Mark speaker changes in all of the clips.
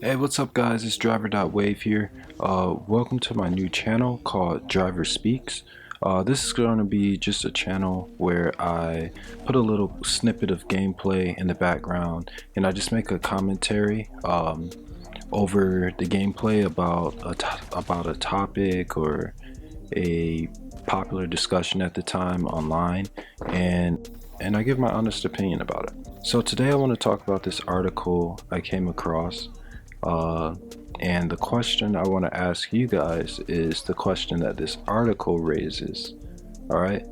Speaker 1: Hey, what's up guys? It's Driver.wave here. Welcome to my new channel called Driver Speaks. This is going to be just a channel where I put a little snippet of gameplay in the background and I just make a commentary over the gameplay about a topic or a popular discussion at the time online, and I give my honest opinion about it. So today I want to talk about this article I came across. And the question I want to ask you guys is the question that this article raises. All right.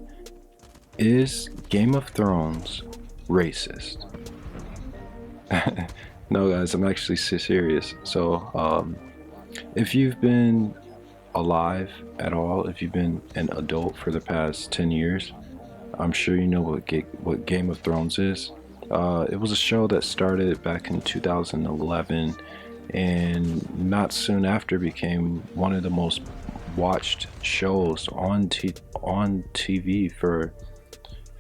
Speaker 1: Is Game of Thrones racist? No, guys, I'm actually serious. So, if you've been alive at all, if you've been an adult for the past 10 years, I'm sure you know what Game of Thrones is. It was a show that started back in 2011 and not soon after became one of the most watched shows on TV for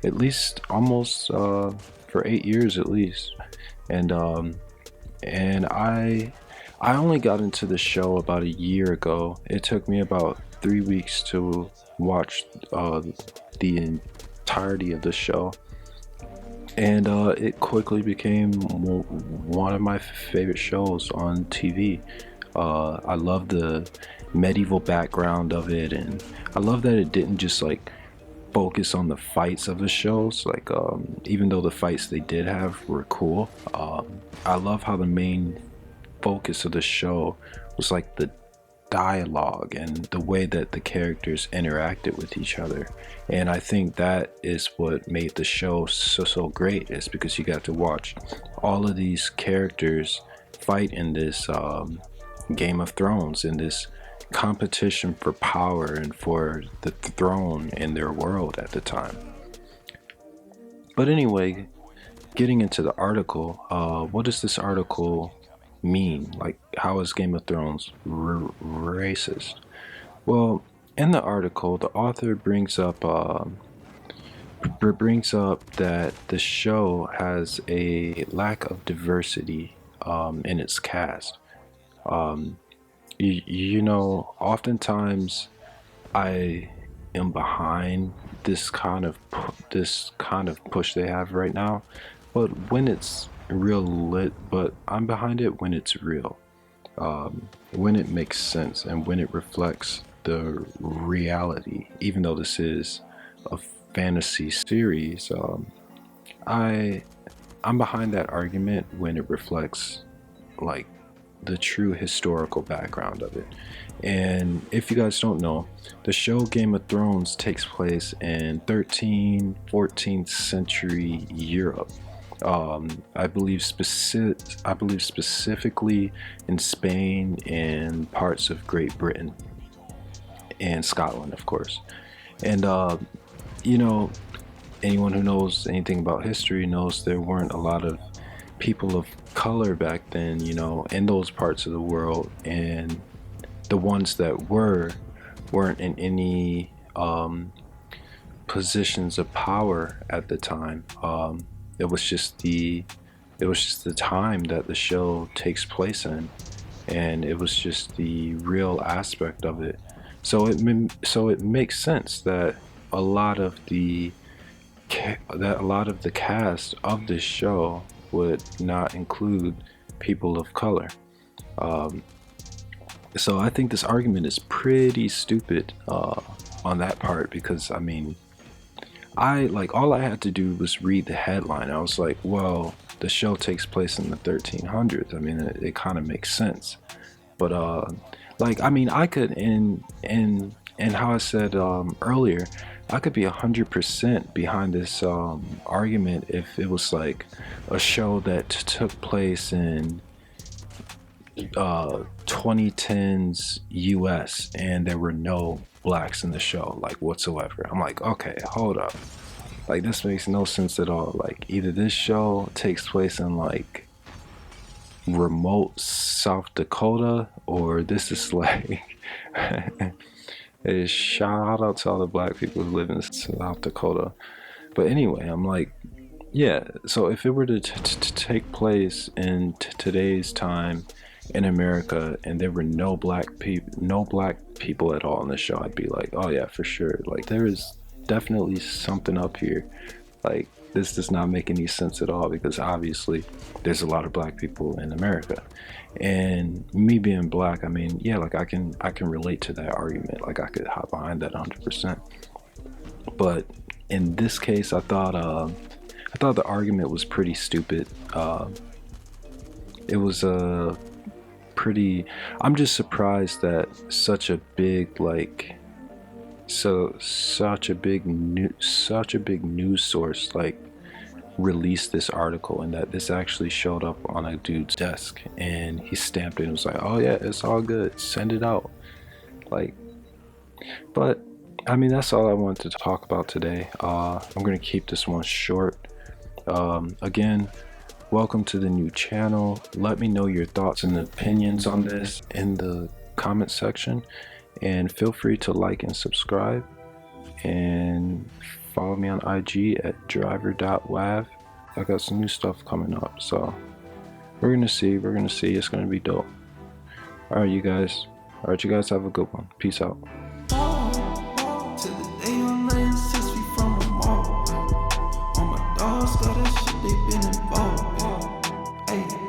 Speaker 1: at least almost for 8 years at least. And I only got into the show about a year ago. It took me about 3 weeks to watch the entirety of the show, and it quickly became one of my favorite shows on TV. I love the medieval background of it, and I love that it didn't just like focus on the fights of the shows. Like, even though the fights they did have were cool, I love how the main focus of the show was like the dialogue and the way that the characters interacted with each other. And I think that is what made the show so great, is because you got to watch all of these characters fight in this Game of Thrones, in this competition for power and for the throne in their world at the time. But anyway, getting into the article, what does this article mean? Like, how is Game of Thrones racist? Well, in the article, the author brings up that the show has a lack of diversity in its cast. You know, oftentimes I am behind this kind of push they have right now, but when it's real lit, but I'm behind it when it's real, when it makes sense and when it reflects the reality. Even though this is a fantasy series, I I'm behind that argument when it reflects like the true historical background of it. And if you guys don't know, the show Game of Thrones takes place in 14th century Europe. I believe specifically in Spain and parts of Great Britain and Scotland, of course. And you know, anyone who knows anything about history knows there weren't a lot of people of color back then, you know, in those parts of the world, and the ones that weren't in any positions of power at the time. It was just the time that the show takes place in, and it was just the real aspect of it. So it makes sense that a lot of the that a lot of the cast of this show would not include people of color. Um, so I think this argument is pretty stupid on that part, because I mean, all I had to do was read the headline. I was like, well, the show takes place in the 1300s. I mean, it kind of makes sense. But I mean, I could in how I said earlier, I could be 100% behind this argument if it was like a show that took place in 2010s US and there were no blacks in the show, like, whatsoever. I'm like, okay, hold up. Like, this makes no sense at all. Like, either this show takes place in like remote South Dakota, or this is like a shout out to all the black people who live in South Dakota. But anyway, I'm like, yeah, so if it were to take place in today's time in America and there were no black people at all in the show, I'd be like, oh yeah, for sure. Like there is definitely something up here. Like this does not make any sense at all because obviously there's a lot of black people in America. And me being black, I mean, yeah, like I can relate to that argument. Like I could hop behind that 100%. But in this case, I thought the argument was pretty stupid. It was a pretty. I'm just surprised that such a big news source like released this article and that this actually showed up on a dude's desk and he stamped it and was like, oh yeah, it's all good, send it out. Like, but I mean, that's all I wanted to talk about today. I'm gonna keep this one short. Again, welcome to the new channel. Let me know your thoughts and opinions on this in the comment section, and feel free to like and subscribe, and follow me on IG at driver.wav. I got some new stuff coming up, so we're gonna see. It's gonna be dope. All right, you guys have a good one. Peace out.
Speaker 2: Till the day I'm laying 6 feet from a mall. All my dogs got that shit, they been involved. Ayy.